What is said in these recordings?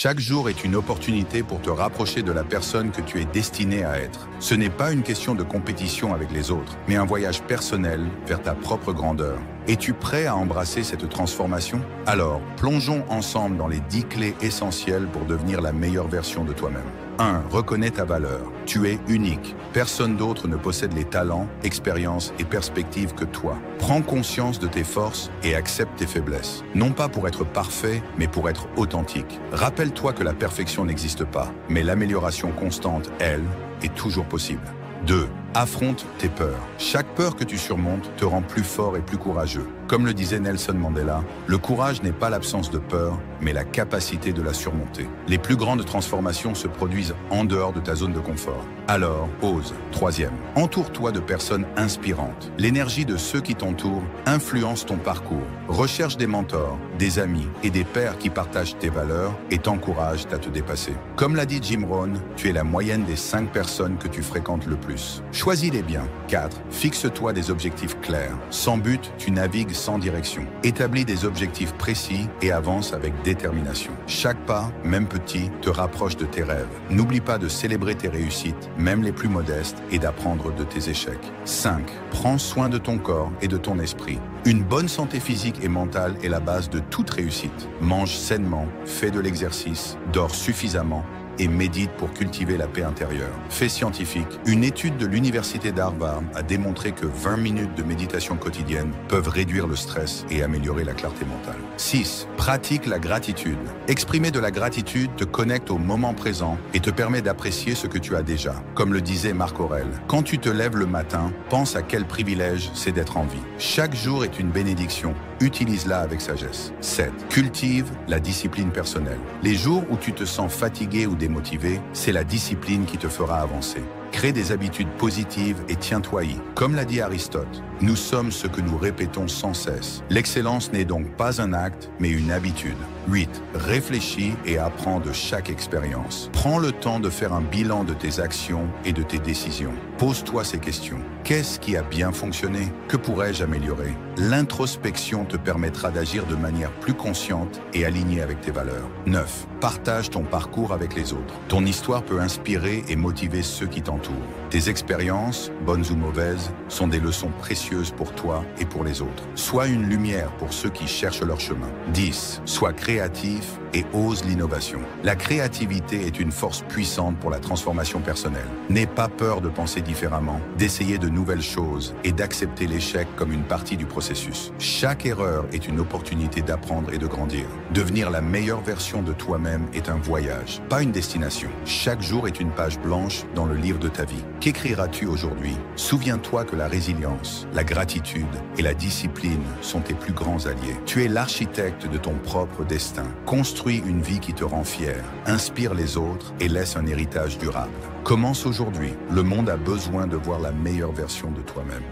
Chaque jour est une opportunité pour te rapprocher de la personne que tu es destiné à être. Ce n'est pas une question de compétition avec les autres, mais un voyage personnel vers ta propre grandeur. Es-tu prêt à embrasser cette transformation? Alors, plongeons ensemble dans les 10 clés essentielles pour devenir la meilleure version de toi-même. 1. Reconnais ta valeur. Tu es unique. Personne d'autre ne possède les talents, expériences et perspectives que toi. Prends conscience de tes forces et accepte tes faiblesses. Non pas pour être parfait, mais pour être authentique. Rappelle-toi que la perfection n'existe pas, mais l'amélioration constante, elle, est toujours possible. 2. Affronte tes peurs. Chaque peur que tu surmontes te rend plus fort et plus courageux. Comme le disait Nelson Mandela, le courage n'est pas l'absence de peur, mais la capacité de la surmonter. Les plus grandes transformations se produisent en dehors de ta zone de confort. Alors, ose. 3. Entoure-toi de personnes inspirantes. L'énergie de ceux qui t'entourent influence ton parcours. Recherche des mentors, des amis et des pairs qui partagent tes valeurs et t'encouragent à te dépasser. Comme l'a dit Jim Rohn, tu es la moyenne des 5 personnes que tu fréquentes le plus. Choisis-les bien. 4. Fixe-toi des objectifs clairs. Sans but, tu navigues sans direction. Établis des objectifs précis et avance avec détermination. Chaque pas, même petit, te rapproche de tes rêves. N'oublie pas de célébrer tes réussites, même les plus modestes, et d'apprendre de tes échecs. 5. Prends soin de ton corps et de ton esprit. Une bonne santé physique et mentale est la base de toute réussite. Mange sainement, fais de l'exercice, dors suffisamment, et médite pour cultiver la paix intérieure. Fait scientifique, une étude de l'université d'Harvard a démontré que 20 minutes de méditation quotidienne peuvent réduire le stress et améliorer la clarté mentale. 6. Pratique la gratitude. Exprimer de la gratitude te connecte au moment présent et te permet d'apprécier ce que tu as déjà. Comme le disait Marc Aurèle, quand tu te lèves le matin, pense à quel privilège c'est d'être en vie. Chaque jour est une bénédiction. Utilise-la avec sagesse. 7. Cultive la discipline personnelle. Les jours où tu te sens fatigué ou démotivé, c'est la discipline qui te fera avancer. Crée des habitudes positives et tiens-toi-y. Comme l'a dit Aristote, nous sommes ce que nous répétons sans cesse. L'excellence n'est donc pas un acte, mais une habitude. 8. Réfléchis et apprends de chaque expérience. Prends le temps de faire un bilan de tes actions et de tes décisions. Pose-toi ces questions. Qu'est-ce qui a bien fonctionné? Que pourrais-je améliorer? L'introspection te permettra d'agir de manière plus consciente et alignée avec tes valeurs. 9. Partage ton parcours avec les autres. Ton histoire peut inspirer et motiver ceux qui t'entourent. Tes expériences, bonnes ou mauvaises, sont des leçons précieuses pour toi et pour les autres. Sois une lumière pour ceux qui cherchent leur chemin. 10. Sois créatif et ose l'innovation. La créativité est une force puissante pour la transformation personnelle. N'aie pas peur de penser différemment, d'essayer de nouvelles choses et d'accepter l'échec comme une partie du processus. Chaque erreur est une opportunité d'apprendre et de grandir. Devenir la meilleure version de toi-même est un voyage, pas une destination. Chaque jour est une page blanche dans le livre de ta vie. Qu'écriras-tu aujourd'hui? Souviens-toi que la résilience, la gratitude et la discipline sont tes plus grands alliés. Tu es l'architecte de ton propre destin. Construis une vie qui te rend fier, inspire les autres et laisse un héritage durable. Commence aujourd'hui. Le monde a besoin de voir la meilleure version de toi-même.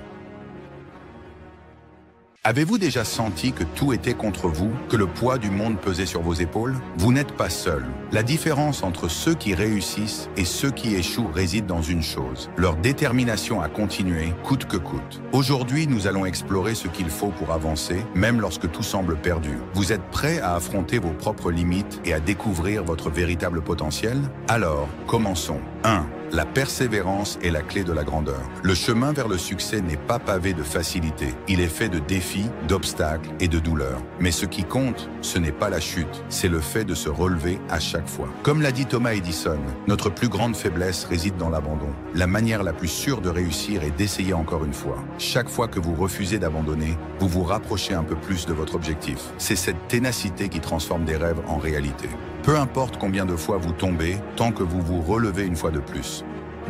Avez-vous déjà senti que tout était contre vous, que le poids du monde pesait sur vos épaules? Vous n'êtes pas seul. La différence entre ceux qui réussissent et ceux qui échouent réside dans une chose, leur détermination à continuer, coûte que coûte. Aujourd'hui, nous allons explorer ce qu'il faut pour avancer, même lorsque tout semble perdu. Vous êtes prêts à affronter vos propres limites et à découvrir votre véritable potentiel? Alors, commençons. 1. La persévérance est la clé de la grandeur. Le chemin vers le succès n'est pas pavé de facilité. Il est fait de défis, d'obstacles et de douleurs. Mais ce qui compte, ce n'est pas la chute, c'est le fait de se relever à chaque fois. Comme l'a dit Thomas Edison, notre plus grande faiblesse réside dans l'abandon. La manière la plus sûre de réussir est d'essayer encore une fois. Chaque fois que vous refusez d'abandonner, vous vous rapprochez un peu plus de votre objectif. C'est cette ténacité qui transforme des rêves en réalité. Peu importe combien de fois vous tombez, tant que vous vous relevez une fois de plus.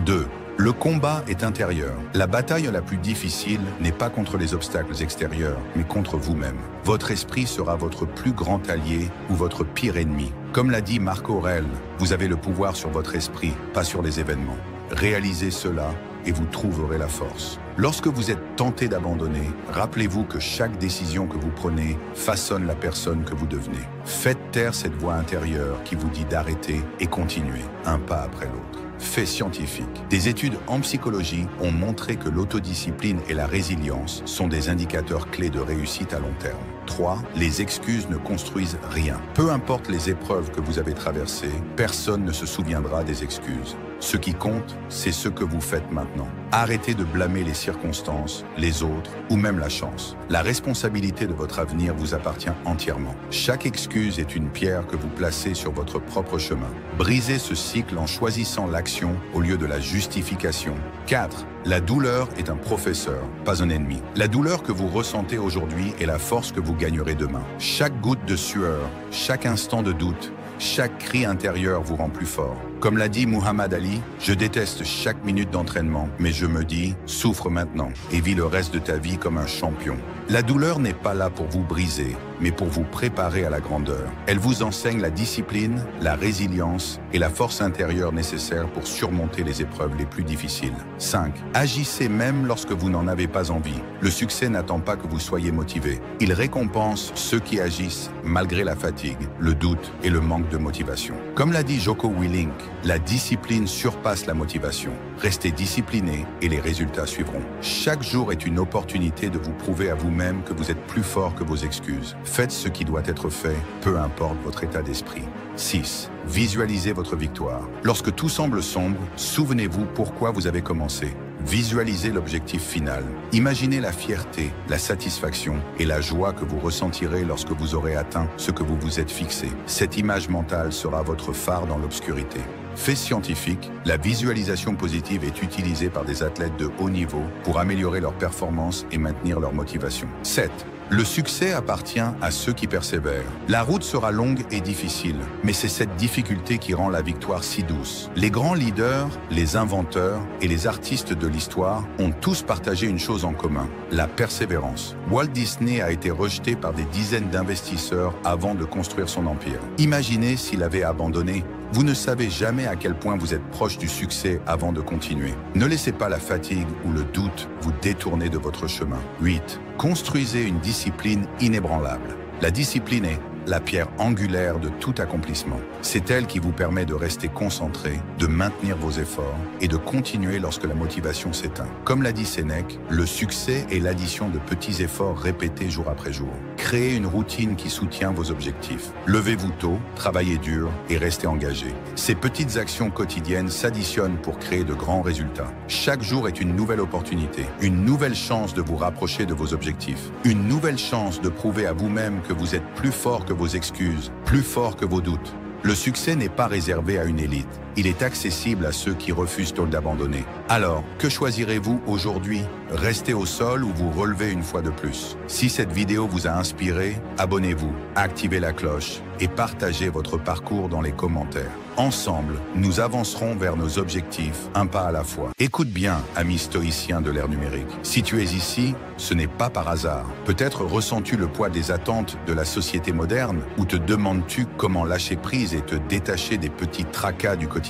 2. Le combat est intérieur. La bataille la plus difficile n'est pas contre les obstacles extérieurs, mais contre vous-même. Votre esprit sera votre plus grand allié ou votre pire ennemi. Comme l'a dit Marc Aurèle, vous avez le pouvoir sur votre esprit, pas sur les événements. Réalisez cela et vous trouverez la force. Lorsque vous êtes tenté d'abandonner, rappelez-vous que chaque décision que vous prenez façonne la personne que vous devenez. Faites taire cette voix intérieure qui vous dit d'arrêter et continuer, un pas après l'autre. Fait scientifique. Des études en psychologie ont montré que l'autodiscipline et la résilience sont des indicateurs clés de réussite à long terme. 3. Les excuses ne construisent rien. Peu importe les épreuves que vous avez traversées, personne ne se souviendra des excuses. Ce qui compte, c'est ce que vous faites maintenant. Arrêtez de blâmer les circonstances, les autres ou même la chance. La responsabilité de votre avenir vous appartient entièrement. Chaque excuse est une pierre que vous placez sur votre propre chemin. Brisez ce cycle en choisissant l'action au lieu de la justification. 4. La douleur est un professeur, pas un ennemi. La douleur que vous ressentez aujourd'hui est la force que vous gagnerez demain. Chaque goutte de sueur, chaque instant de doute, chaque cri intérieur vous rend plus fort. Comme l'a dit Muhammad Ali, je déteste chaque minute d'entraînement, mais je me dis, souffre maintenant et vis le reste de ta vie comme un champion. La douleur n'est pas là pour vous briser, mais pour vous préparer à la grandeur. Elle vous enseigne la discipline, la résilience et la force intérieure nécessaires pour surmonter les épreuves les plus difficiles. 5. Agissez même lorsque vous n'en avez pas envie. Le succès n'attend pas que vous soyez motivé. Il récompense ceux qui agissent malgré la fatigue, le doute et le manque de motivation. Comme l'a dit Jocko Willink, la discipline surpasse la motivation. Restez discipliné et les résultats suivront. Chaque jour est une opportunité de vous prouver à vous-même que vous êtes plus fort que vos excuses. Faites ce qui doit être fait, peu importe votre état d'esprit. 6. Visualisez votre victoire. Lorsque tout semble sombre, souvenez-vous pourquoi vous avez commencé. Visualisez l'objectif final. Imaginez la fierté, la satisfaction et la joie que vous ressentirez lorsque vous aurez atteint ce que vous vous êtes fixé. Cette image mentale sera votre phare dans l'obscurité. Fait scientifique, la visualisation positive est utilisée par des athlètes de haut niveau pour améliorer leur performance et maintenir leur motivation. 7. Le succès appartient à ceux qui persévèrent. La route sera longue et difficile, mais c'est cette difficulté qui rend la victoire si douce. Les grands leaders, les inventeurs et les artistes de l'histoire ont tous partagé une chose en commun, la persévérance. Walt Disney a été rejeté par des dizaines d'investisseurs avant de construire son empire. Imaginez s'il avait abandonné. Vous ne savez jamais à quel point vous êtes proche du succès avant de continuer. Ne laissez pas la fatigue ou le doute vous détourner de votre chemin. 8. Construisez une discipline inébranlable. La discipline est la pierre angulaire de tout accomplissement. C'est elle qui vous permet de rester concentré, de maintenir vos efforts et de continuer lorsque la motivation s'éteint. Comme l'a dit Sénèque, le succès est l'addition de petits efforts répétés jour après jour. Créez une routine qui soutient vos objectifs. Levez-vous tôt, travaillez dur et restez engagé. Ces petites actions quotidiennes s'additionnent pour créer de grands résultats. Chaque jour est une nouvelle opportunité, une nouvelle chance de vous rapprocher de vos objectifs, une nouvelle chance de prouver à vous-même que vous êtes plus fort que vos excuses, plus fort que vos doutes. Le succès n'est pas réservé à une élite. Il est accessible à ceux qui refusent d'abandonner. Alors, que choisirez-vous aujourd'hui? Rester au sol ou vous relever une fois de plus? Si cette vidéo vous a inspiré, abonnez-vous, activez la cloche et partagez votre parcours dans les commentaires. Ensemble, nous avancerons vers nos objectifs, un pas à la fois. Écoute bien, ami stoïcien de l'ère numérique. Si tu es ici, ce n'est pas par hasard. Peut-être ressens-tu le poids des attentes de la société moderne ou te demandes-tu comment lâcher prise et te détacher des petits tracas du quotidien?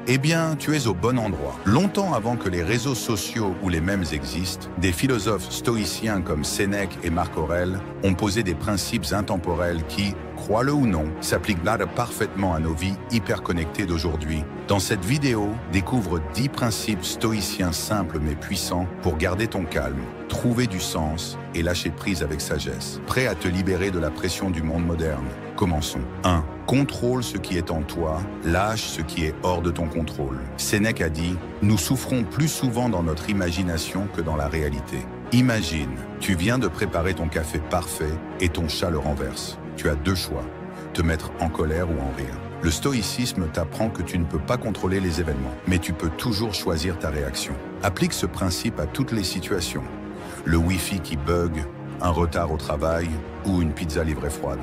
Eh bien, tu es au bon endroit. Longtemps avant que les réseaux sociaux ou les mèmes existent, des philosophes stoïciens comme Sénèque et Marc Aurèle ont posé des principes intemporels qui, crois-le ou non, s'appliquent là parfaitement à nos vies hyper connectées d'aujourd'hui. Dans cette vidéo, découvre 10 principes stoïciens simples mais puissants pour garder ton calme, trouver du sens et lâcher prise avec sagesse. Prêt à te libérer de la pression du monde moderne? Commençons. 1. Contrôle ce qui est en toi, lâche ce qui est hors de ton contrôle. Sénèque a dit « Nous souffrons plus souvent dans notre imagination que dans la réalité. » Imagine, tu viens de préparer ton café parfait et ton chat le renverse. Tu as deux choix, te mettre en colère ou en rire. Le stoïcisme t'apprend que tu ne peux pas contrôler les événements, mais tu peux toujours choisir ta réaction. Applique ce principe à toutes les situations. Le Wi-Fi qui bug, un retard au travail ou une pizza livrée froide.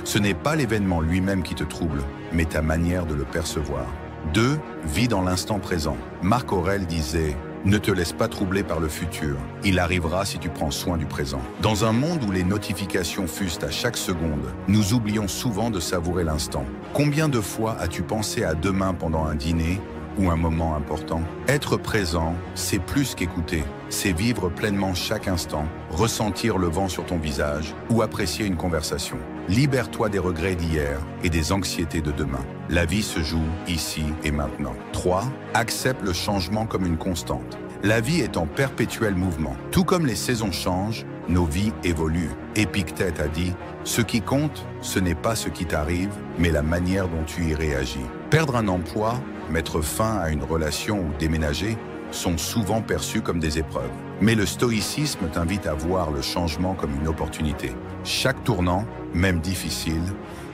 Ce n'est pas l'événement lui-même qui te trouble, mais ta manière de le percevoir. 2. Vis dans l'instant présent. Marc Aurèle disait « Ne te laisse pas troubler par le futur, il arrivera si tu prends soin du présent. » Dans un monde où les notifications fusent à chaque seconde, nous oublions souvent de savourer l'instant. Combien de fois as-tu pensé à demain pendant un dîner ou un moment important? Être présent, c'est plus qu'écouter. C'est vivre pleinement chaque instant, ressentir le vent sur ton visage ou apprécier une conversation. Libère-toi des regrets d'hier et des anxiétés de demain. La vie se joue ici et maintenant. 3. Accepte le changement comme une constante. La vie est en perpétuel mouvement. Tout comme les saisons changent, nos vies évoluent. Épictète a dit, ce qui compte, ce n'est pas ce qui t'arrive, mais la manière dont tu y réagis. Perdre un emploi, mettre fin à une relation ou déménager sont souvent perçus comme des épreuves. Mais le stoïcisme t'invite à voir le changement comme une opportunité. Chaque tournant, même difficile,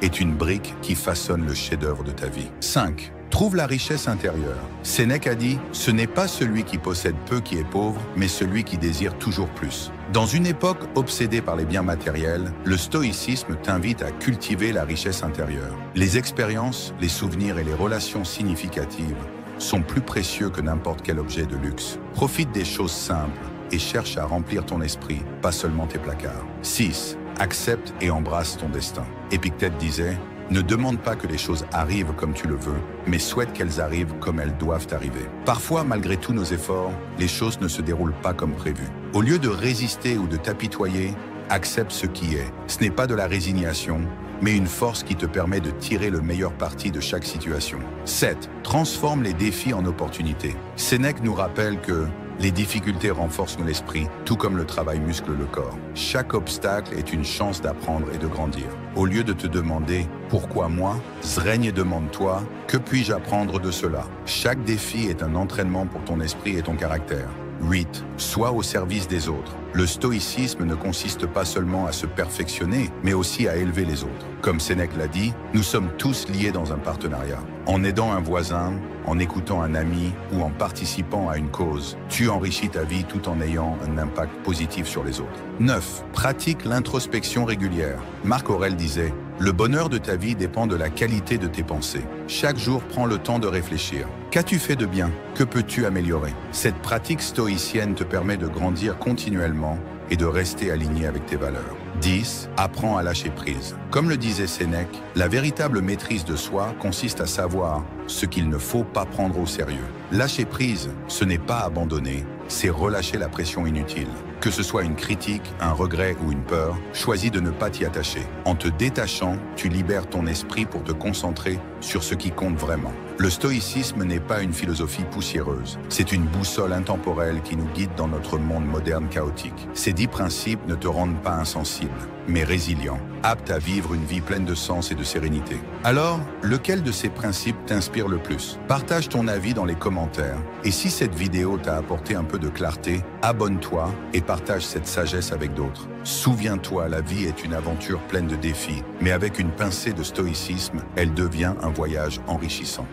est une brique qui façonne le chef-d'œuvre de ta vie. 5. Trouve la richesse intérieure. Sénèque a dit, ce n'est pas celui qui possède peu qui est pauvre, mais celui qui désire toujours plus. Dans une époque obsédée par les biens matériels, le stoïcisme t'invite à cultiver la richesse intérieure. Les expériences, les souvenirs et les relations significatives sont plus précieux que n'importe quel objet de luxe. Profite des choses simples et cherche à remplir ton esprit, pas seulement tes placards. 6. Accepte et embrasse ton destin. Épictète disait, ne demande pas que les choses arrivent comme tu le veux, mais souhaite qu'elles arrivent comme elles doivent arriver. Parfois, malgré tous nos efforts, les choses ne se déroulent pas comme prévu. Au lieu de résister ou de t'apitoyer, accepte ce qui est. Ce n'est pas de la résignation, mais une force qui te permet de tirer le meilleur parti de chaque situation. 7. Transforme les défis en opportunités. Sénèque nous rappelle que les difficultés renforcent l'esprit, tout comme le travail muscle le corps. Chaque obstacle est une chance d'apprendre et de grandir. Au lieu de te demander « Pourquoi moi ?», Zrègne demande-toi « Que puis-je apprendre de cela ?» Chaque défi est un entraînement pour ton esprit et ton caractère. 8. Sois au service des autres. Le stoïcisme ne consiste pas seulement à se perfectionner, mais aussi à élever les autres. Comme Sénèque l'a dit, nous sommes tous liés dans un partenariat. En aidant un voisin, en écoutant un ami ou en participant à une cause, tu enrichis ta vie tout en ayant un impact positif sur les autres. 9. Pratique l'introspection régulière. Marc Aurèle disait, le bonheur de ta vie dépend de la qualité de tes pensées. Chaque jour, prends le temps de réfléchir. Qu'as-tu fait de bien? Que peux-tu améliorer? Cette pratique stoïcienne te permet de grandir continuellement et de rester aligné avec tes valeurs. 10. Apprends à lâcher prise. Comme le disait Sénèque, la véritable maîtrise de soi consiste à savoir ce qu'il ne faut pas prendre au sérieux. Lâcher prise, ce n'est pas abandonner, c'est relâcher la pression inutile. Que ce soit une critique, un regret ou une peur, choisis de ne pas t'y attacher. En te détachant, tu libères ton esprit pour te concentrer sur ce qui compte vraiment. Le stoïcisme n'est pas une philosophie poussiéreuse. C'est une boussole intemporelle qui nous guide dans notre monde moderne chaotique. Ces 10 principes ne te rendent pas insensible, mais résilient, apte à vivre une vie pleine de sens et de sérénité. Alors, lequel de ces principes t'inspire le plus? Partage ton avis dans les commentaires. Et si cette vidéo t'a apporté un peu de clarté, abonne-toi et partage cette sagesse avec d'autres. Souviens-toi, la vie est une aventure pleine de défis, mais avec une pincée de stoïcisme, elle devient un voyage enrichissant.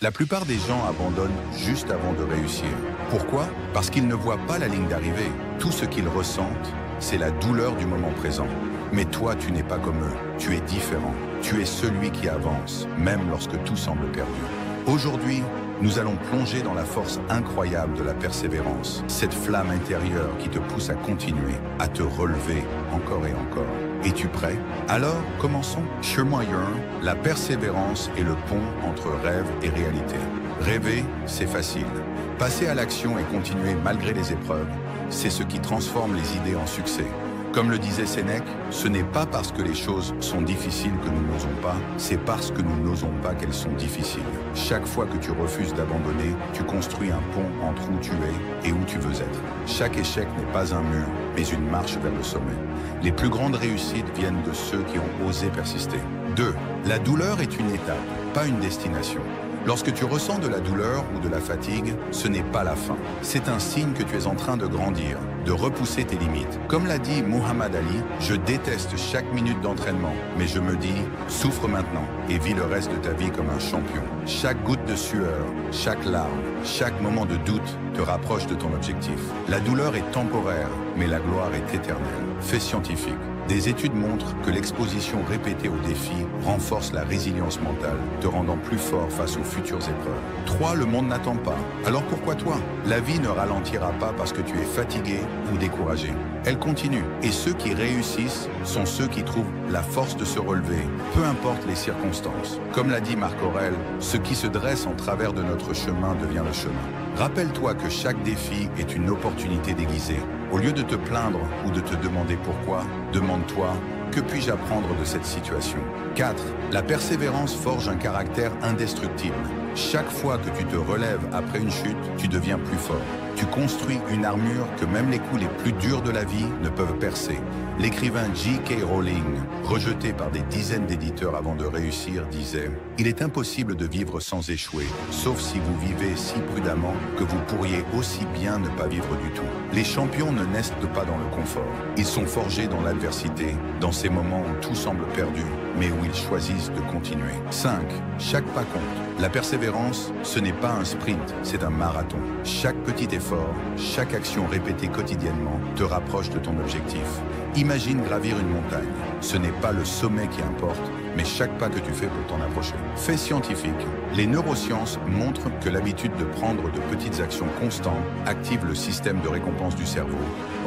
La plupart des gens abandonnent juste avant de réussir. Pourquoi? Parce qu'ils ne voient pas la ligne d'arrivée. Tout ce qu'ils ressentent, c'est la douleur du moment présent. Mais toi, tu n'es pas comme eux. Tu es différent. Tu es celui qui avance, même lorsque tout semble perdu. Aujourd'hui, nous allons plonger dans la force incroyable de la persévérance, cette flamme intérieure qui te pousse à continuer, à te relever encore et encore. Es-tu prêt? Alors, commençons. Chemin, la persévérance est le pont entre rêve et réalité. Rêver, c'est facile. Passer à l'action et continuer malgré les épreuves, c'est ce qui transforme les idées en succès. Comme le disait Sénèque, ce n'est pas parce que les choses sont difficiles que nous n'osons pas, c'est parce que nous n'osons pas qu'elles sont difficiles. Chaque fois que tu refuses d'abandonner, tu construis un pont entre où tu es et où tu veux être. Chaque échec n'est pas un mur, mais une marche vers le sommet. Les plus grandes réussites viennent de ceux qui ont osé persister. 2. La douleur est une étape, pas une destination. Lorsque tu ressens de la douleur ou de la fatigue, ce n'est pas la fin. C'est un signe que tu es en train de grandir, de repousser tes limites. Comme l'a dit Muhammad Ali, je déteste chaque minute d'entraînement, mais je me dis, souffre maintenant et vis le reste de ta vie comme un champion. Chaque goutte de sueur, chaque larme, chaque moment de doute te rapproche de ton objectif. La douleur est temporaire, mais la gloire est éternelle. Fait scientifique. Des études montrent que l'exposition répétée aux défis renforce la résilience mentale, te rendant plus fort face aux futures épreuves. 3. Le monde n'attend pas. Alors pourquoi toi? La vie ne ralentira pas parce que tu es fatigué ou découragé. Elle continue. Et ceux qui réussissent sont ceux qui trouvent la force de se relever, peu importe les circonstances. Comme l'a dit Marc Aurèle, ce qui se dresse en travers de notre chemin devient le chemin. Rappelle-toi que chaque défi est une opportunité déguisée. Au lieu de te plaindre ou de te demander pourquoi, demande-toi « Que puis-je apprendre de cette situation ?» 4. La persévérance forge un caractère indestructible. Chaque fois que tu te relèves après une chute, tu deviens plus fort. Tu construis une armure que même les coups les plus durs de la vie ne peuvent percer. L'écrivain J.K. Rowling, rejeté par des dizaines d'éditeurs avant de réussir, disait « Il est impossible de vivre sans échouer, sauf si vous vivez si prudemment que vous pourriez aussi bien ne pas vivre du tout. » Les champions ne naissent pas dans le confort. Ils sont forgés dans l'adversité, dans ces moments où tout semble perdu, mais où ils choisissent de continuer. 5. Chaque pas compte. La persévérance, ce n'est pas un sprint, c'est un marathon. Chaque petit effort, chaque action répétée quotidiennement te rapproche de ton objectif. Imagine gravir une montagne. Ce n'est pas le sommet qui importe, mais chaque pas que tu fais pour t'en approcher. Fait scientifique. Les neurosciences montrent que l'habitude de prendre de petites actions constantes active le système de récompense du cerveau,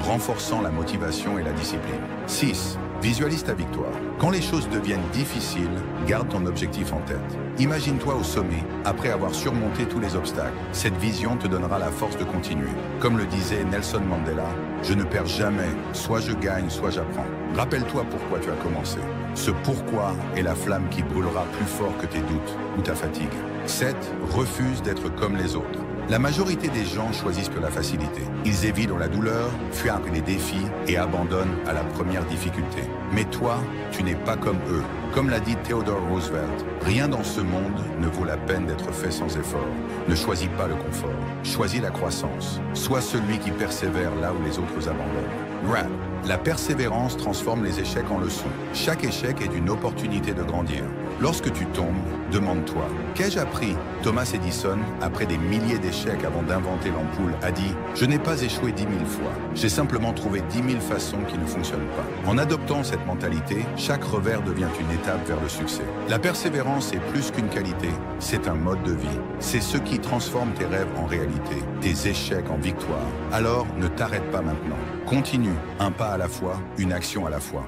renforçant la motivation et la discipline. 6. Visualise ta victoire. Quand les choses deviennent difficiles, garde ton objectif en tête. Imagine-toi au sommet, après avoir surmonté tous les obstacles. Cette vision te donnera la force de continuer. Comme le disait Nelson Mandela, « Je ne perds jamais, soit je gagne, soit j'apprends. » Rappelle-toi pourquoi tu as commencé. Ce pourquoi est la flamme qui brûlera plus fort que tes doutes ou ta fatigue. 7. Refuse d'être comme les autres. La majorité des gens choisissent la facilité. Ils évitent la douleur, fuient après les défis et abandonnent à la première difficulté. Mais toi, tu n'es pas comme eux. Comme l'a dit Theodore Roosevelt, rien dans ce monde ne vaut la peine d'être fait sans effort. Ne choisis pas le confort, choisis la croissance. Sois celui qui persévère là où les autres abandonnent. Grant, la persévérance transforme les échecs en leçons. Chaque échec est une opportunité de grandir. Lorsque tu tombes, demande-toi, qu'ai-je appris? Thomas Edison, après des milliers d'échecs avant d'inventer l'ampoule, a dit « Je n'ai pas échoué 10 000 fois, j'ai simplement trouvé 10 000 façons qui ne fonctionnent pas. » En adoptant cette mentalité, chaque revers devient une étape vers le succès. La persévérance est plus qu'une qualité, c'est un mode de vie. C'est ce qui transforme tes rêves en réalité, tes échecs en victoire. Alors, ne t'arrête pas maintenant. Continue, un pas à la fois, une action à la fois.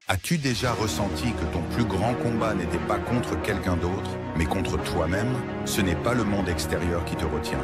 As-tu déjà ressenti que ton plus grand combat n'était pas contre quelqu'un d'autre, mais contre toi-même? Ce n'est pas le monde extérieur qui te retient.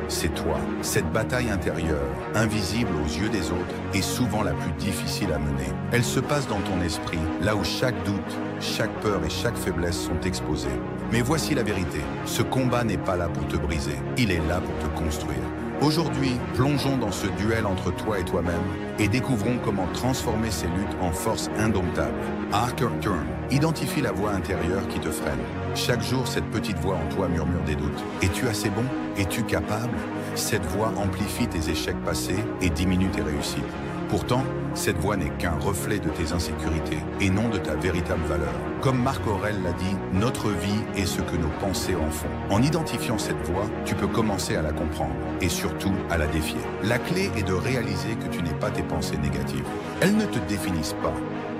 C'est toi. Cette bataille intérieure, invisible aux yeux des autres, est souvent la plus difficile à mener. Elle se passe dans ton esprit, là où chaque doute, chaque peur et chaque faiblesse sont exposées. Mais voici la vérité. Ce combat n'est pas là pour te briser. Il est là pour te construire. Aujourd'hui, plongeons dans ce duel entre toi et toi-même et découvrons comment transformer ces luttes en force indomptable. Arthur Turn, identifie la voix intérieure qui te freine. Chaque jour, cette petite voix en toi murmure des doutes. Es-tu assez bon? Es-tu capable? Cette voix amplifie tes échecs passés et diminue tes réussites. Pourtant, cette voix n'est qu'un reflet de tes insécurités et non de ta véritable valeur. Comme Marc Aurèle l'a dit, notre vie est ce que nos pensées en font. En identifiant cette voix, tu peux commencer à la comprendre et surtout à la défier. La clé est de réaliser que tu n'es pas tes pensées négatives. Elles ne te définissent pas.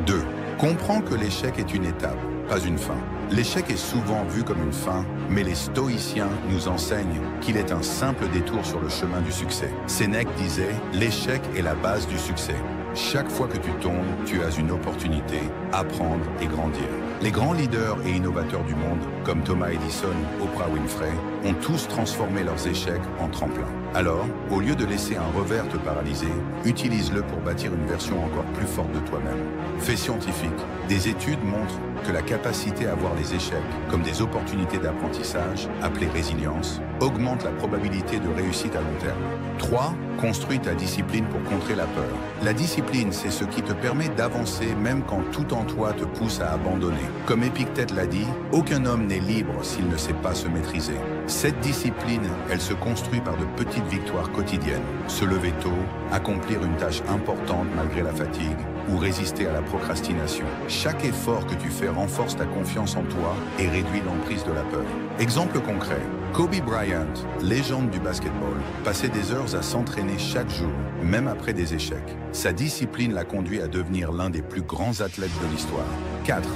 2. Comprends que l'échec est une étape, pas une fin. L'échec est souvent vu comme une fin, mais les stoïciens nous enseignent qu'il est un simple détour sur le chemin du succès. Sénèque disait « L'échec est la base du succès ». Chaque fois que tu tombes, tu as une opportunité, apprendre et grandir. Les grands leaders et innovateurs du monde, comme Thomas Edison, Oprah Winfrey, ont tous transformé leurs échecs en tremplin. Alors, au lieu de laisser un revers te paralyser, utilise-le pour bâtir une version encore plus forte de toi-même. Fait scientifique, des études montrent que la capacité à voir les échecs comme des opportunités d'apprentissage, appelées résilience, augmente la probabilité de réussite à long terme. 3. Construis ta discipline pour contrer la peur. La discipline, c'est ce qui te permet d'avancer même quand tout en toi te pousse à abandonner. Comme Épictète l'a dit, aucun homme n'est libre s'il ne sait pas se maîtriser. Cette discipline, elle se construit par de petites victoires quotidiennes. Se lever tôt, accomplir une tâche importante malgré la fatigue, ou résister à la procrastination. Chaque effort que tu fais renforce ta confiance en toi et réduit l'emprise de la peur. Exemple concret, Kobe Bryant, légende du basketball, passait des heures à s'entraîner chaque jour, même après des échecs. Sa discipline l'a conduit à devenir l'un des plus grands athlètes de l'histoire. 4.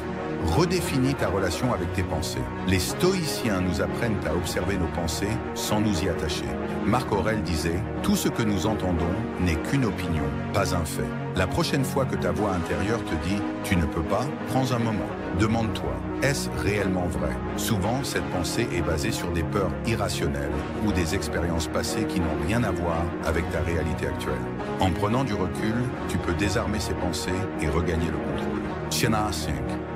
Redéfinis ta relation avec tes pensées. Les stoïciens nous apprennent à observer nos pensées sans nous y attacher. Marc Aurèle disait « Tout ce que nous entendons n'est qu'une opinion, pas un fait ». La prochaine fois que ta voix intérieure te dit « Tu ne peux pas », prends un moment. Demande-toi, est-ce réellement vrai? Souvent, cette pensée est basée sur des peurs irrationnelles ou des expériences passées qui n'ont rien à voir avec ta réalité actuelle. En prenant du recul, tu peux désarmer ces pensées et regagner le contrôle. Chenna Singh,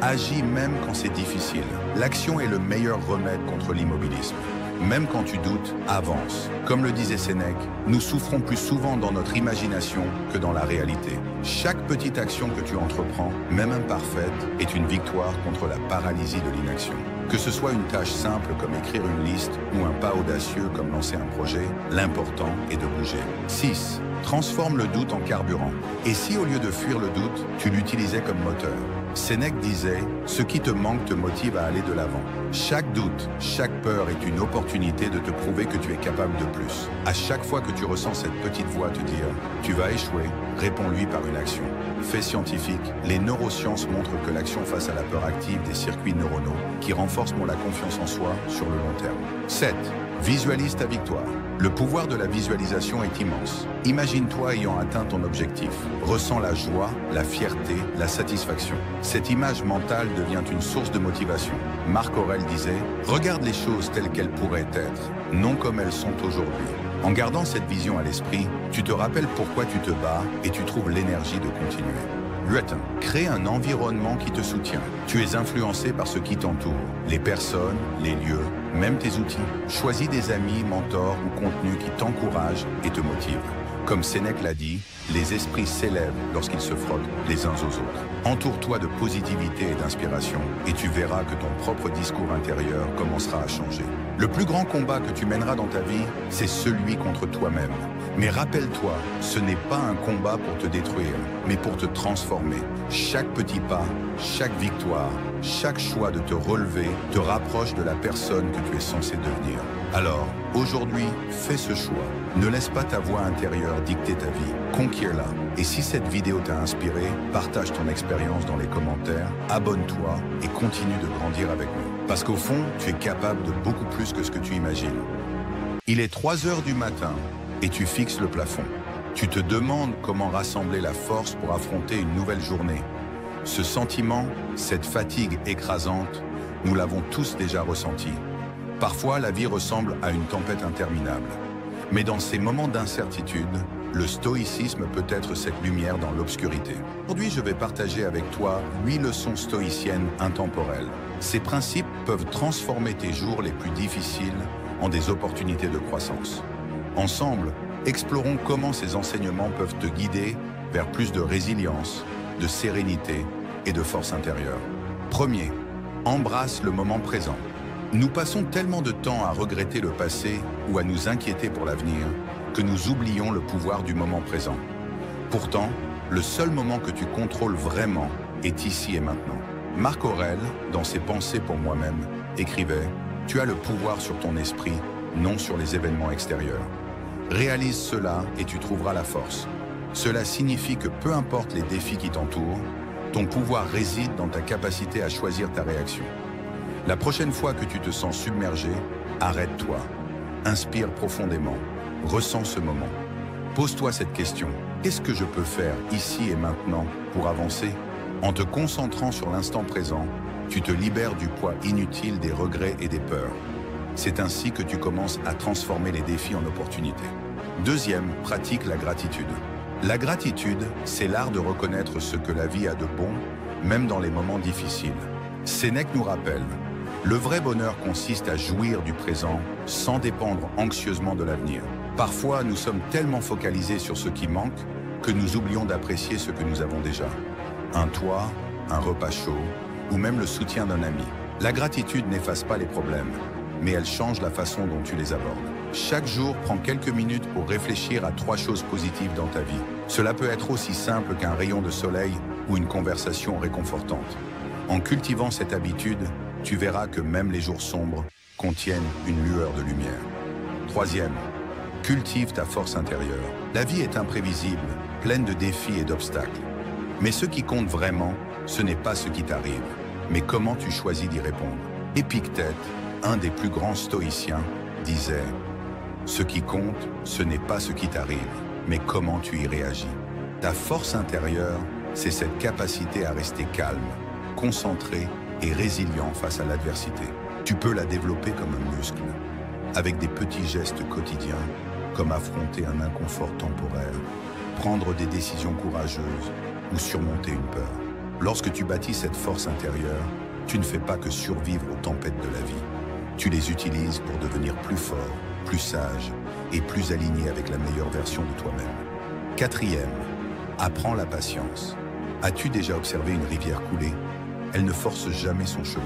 Agis même quand c'est difficile. L'action est le meilleur remède contre l'immobilisme. Même quand tu doutes, avance. Comme le disait Sénèque, nous souffrons plus souvent dans notre imagination que dans la réalité. Chaque petite action que tu entreprends, même imparfaite, est une victoire contre la paralysie de l'inaction. Que ce soit une tâche simple comme écrire une liste ou un pas audacieux comme lancer un projet, l'important est de bouger. 6. Transforme le doute en carburant. Et si au lieu de fuir le doute, tu l'utilisais comme moteur? Sénèque disait « Ce qui te manque te motive à aller de l'avant ». Chaque doute, chaque peur est une opportunité de te prouver que tu es capable de plus. À chaque fois que tu ressens cette petite voix te dire « Tu vas échouer », réponds-lui par une action. Fait scientifique, les neurosciences montrent que l'action face à la peur active des circuits neuronaux qui renforcent la confiance en soi sur le long terme. 7. Visualise ta victoire. Le pouvoir de la visualisation est immense. Imagine-toi ayant atteint ton objectif. Ressens la joie, la fierté, la satisfaction. Cette image mentale devient une source de motivation. Marc Aurèle disait « Regarde les choses telles qu'elles pourraient être, non comme elles sont aujourd'hui ». En gardant cette vision à l'esprit, tu te rappelles pourquoi tu te bats et tu trouves l'énergie de continuer. 8. Crée un environnement qui te soutient. Tu es influencé par ce qui t'entoure, les personnes, les lieux, même tes outils. Choisis des amis, mentors ou contenus qui t'encouragent et te motivent. Comme Sénèque l'a dit, les esprits s'élèvent lorsqu'ils se frottent les uns aux autres. Entoure-toi de positivité et d'inspiration et tu verras que ton propre discours intérieur commencera à changer. Le plus grand combat que tu mèneras dans ta vie, c'est celui contre toi-même. Mais rappelle-toi, ce n'est pas un combat pour te détruire, mais pour te transformer. Chaque petit pas, chaque victoire, chaque choix de te relever te rapproche de la personne que tu es censé devenir. Alors, aujourd'hui, fais ce choix. Ne laisse pas ta voix intérieure dicter ta vie. Conquiers-la. Et si cette vidéo t'a inspiré, partage ton expérience dans les commentaires, abonne-toi et continue de grandir avec nous. Parce qu'au fond, tu es capable de beaucoup plus que ce que tu imagines. Il est 3 heures du matin et tu fixes le plafond. Tu te demandes comment rassembler la force pour affronter une nouvelle journée. Ce sentiment, cette fatigue écrasante, nous l'avons tous déjà ressenti. Parfois, la vie ressemble à une tempête interminable. Mais dans ces moments d'incertitude, le stoïcisme peut être cette lumière dans l'obscurité. Aujourd'hui, je vais partager avec toi 8 leçons stoïciennes intemporelles. Ces principes peuvent transformer tes jours les plus difficiles en des opportunités de croissance. Ensemble, explorons comment ces enseignements peuvent te guider vers plus de résilience, de sérénité et de force intérieure. Premier, embrasse le moment présent. Nous passons tellement de temps à regretter le passé ou à nous inquiéter pour l'avenir que nous oublions le pouvoir du moment présent. Pourtant, le seul moment que tu contrôles vraiment est ici et maintenant. Marc Aurèle, dans ses Pensées pour moi-même, écrivait « Tu as le pouvoir sur ton esprit, non sur les événements extérieurs. Réalise cela et tu trouveras la force. Cela signifie que peu importe les défis qui t'entourent, ton pouvoir réside dans ta capacité à choisir ta réaction. La prochaine fois que tu te sens submergé, arrête-toi, inspire profondément, ressens ce moment. Pose-toi cette question, qu'est-ce que je peux faire ici et maintenant pour avancer? En te concentrant sur l'instant présent, tu te libères du poids inutile des regrets et des peurs. C'est ainsi que tu commences à transformer les défis en opportunités. Deuxième, pratique la gratitude. La gratitude, c'est l'art de reconnaître ce que la vie a de bon, même dans les moments difficiles. Sénèque nous rappelle, le vrai bonheur consiste à jouir du présent sans dépendre anxieusement de l'avenir. Parfois, nous sommes tellement focalisés sur ce qui manque que nous oublions d'apprécier ce que nous avons déjà. Un toit, un repas chaud ou même le soutien d'un ami. La gratitude n'efface pas les problèmes, mais elle change la façon dont tu les abordes. Chaque jour, prends quelques minutes pour réfléchir à 3 choses positives dans ta vie. Cela peut être aussi simple qu'un rayon de soleil ou une conversation réconfortante. En cultivant cette habitude, tu verras que même les jours sombres contiennent une lueur de lumière. Troisième, cultive ta force intérieure. La vie est imprévisible, pleine de défis et d'obstacles. Mais ce qui compte vraiment, ce n'est pas ce qui t'arrive, mais comment tu choisis d'y répondre. Épictète, un des plus grands stoïciens, disait « Ce qui compte, ce n'est pas ce qui t'arrive, mais comment tu y réagis. » Ta force intérieure, c'est cette capacité à rester calme, concentré et résilient face à l'adversité. Tu peux la développer comme un muscle, avec des petits gestes quotidiens, comme affronter un inconfort temporaire, prendre des décisions courageuses ou surmonter une peur. Lorsque tu bâtis cette force intérieure, tu ne fais pas que survivre aux tempêtes de la vie. Tu les utilises pour devenir plus fort, plus sage et plus aligné avec la meilleure version de toi-même. Quatrième, apprends la patience. As-tu déjà observé une rivière couler? Elle ne force jamais son chemin.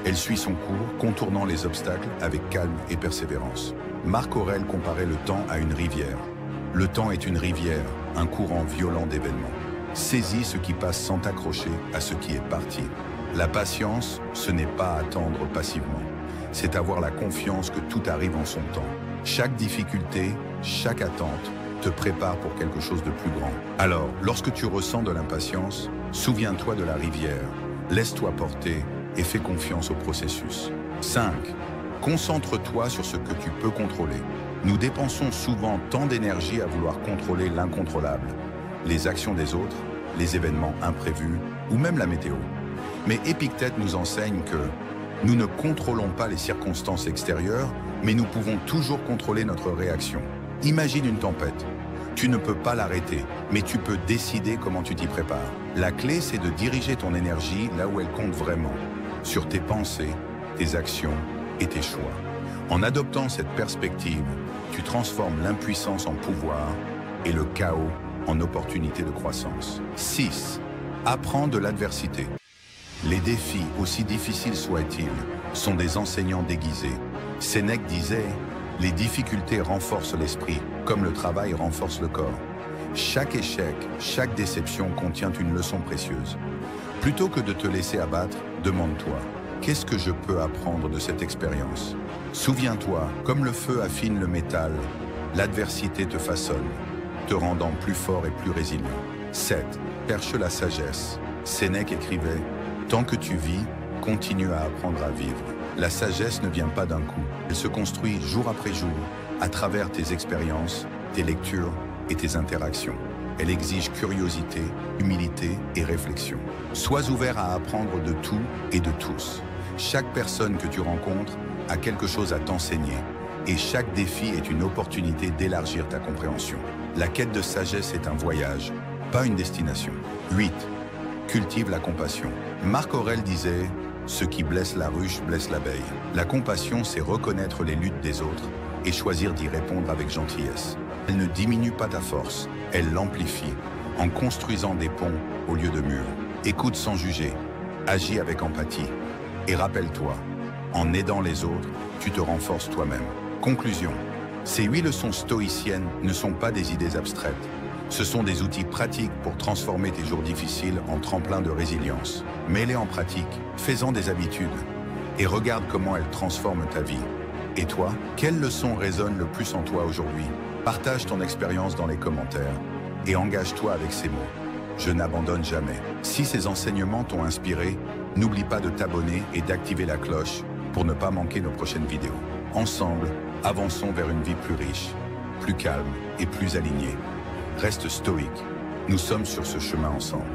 Elle suit son cours, contournant les obstacles avec calme et persévérance. Marc Aurèle comparait le temps à une rivière. Le temps est une rivière, un courant violent d'événements. Saisis ce qui passe sans t'accrocher à ce qui est parti. La patience, ce n'est pas attendre passivement. C'est avoir la confiance que tout arrive en son temps. Chaque difficulté, chaque attente te prépare pour quelque chose de plus grand. Alors, lorsque tu ressens de l'impatience, souviens-toi de la rivière, laisse-toi porter et fais confiance au processus. 5. Concentre-toi sur ce que tu peux contrôler. Nous dépensons souvent tant d'énergie à vouloir contrôler l'incontrôlable, les actions des autres, les événements imprévus ou même la météo. Mais Épictète nous enseigne que nous ne contrôlons pas les circonstances extérieures, mais nous pouvons toujours contrôler notre réaction. Imagine une tempête. Tu ne peux pas l'arrêter, mais tu peux décider comment tu t'y prépares. La clé, c'est de diriger ton énergie là où elle compte vraiment, sur tes pensées, tes actions et tes choix. En adoptant cette perspective, tu transformes l'impuissance en pouvoir et le chaos en opportunité de croissance. 6. Apprends de l'adversité. Les défis, aussi difficiles soient-ils, sont des enseignants déguisés. Sénèque disait « Les difficultés renforcent l'esprit, comme le travail renforce le corps. Chaque échec, chaque déception contient une leçon précieuse. Plutôt que de te laisser abattre, demande-toi « Qu'est-ce que je peux apprendre de cette expérience ?» Souviens-toi, comme le feu affine le métal, l'adversité te façonne, te rendant plus fort et plus résilient. 7. Cherche la sagesse. Sénèque écrivait « Tant que tu vis, continue à apprendre à vivre. » La sagesse ne vient pas d'un coup. Elle se construit jour après jour, à travers tes expériences, tes lectures et tes interactions. Elle exige curiosité, humilité et réflexion. Sois ouvert à apprendre de tout et de tous. Chaque personne que tu rencontres a quelque chose à t'enseigner et chaque défi est une opportunité d'élargir ta compréhension. La quête de sagesse est un voyage, pas une destination. 8. Cultive la compassion. Marc Aurèle disait « Ce qui blesse la ruche blesse l'abeille ». La compassion, c'est reconnaître les luttes des autres et choisir d'y répondre avec gentillesse. Elle ne diminue pas ta force, elle l'amplifie en construisant des ponts au lieu de murs. Écoute sans juger, agis avec empathie et rappelle-toi, en aidant les autres, tu te renforces toi-même. Conclusion. Ces 8 leçons stoïciennes ne sont pas des idées abstraites. Ce sont des outils pratiques pour transformer tes jours difficiles en tremplin de résilience. Mets-les en pratique, fais-en des habitudes et regarde comment elles transforment ta vie. Et toi, quelle leçon résonne le plus en toi aujourd'hui? Partage ton expérience dans les commentaires et engage-toi avec ces mots. Je n'abandonne jamais. Si ces enseignements t'ont inspiré, n'oublie pas de t'abonner et d'activer la cloche pour ne pas manquer nos prochaines vidéos. Ensemble, avançons vers une vie plus riche, plus calme et plus alignée. Reste stoïque. Nous sommes sur ce chemin ensemble.